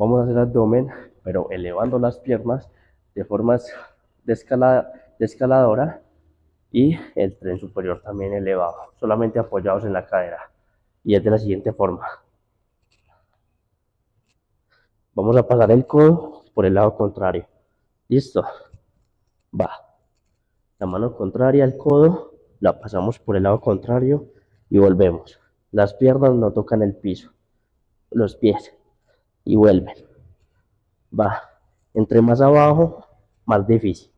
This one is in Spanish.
Vamos a hacer abdomen, pero elevando las piernas de formas de escaladora y el tren superior también elevado, solamente apoyados en la cadera. Y es de la siguiente forma. Vamos a pasar el codo por el lado contrario. ¿Listo? Va. La mano contraria al codo, la pasamos por el lado contrario y volvemos. Las piernas no tocan el piso, los pies y vuelven. Va. Entre más abajo, más difícil.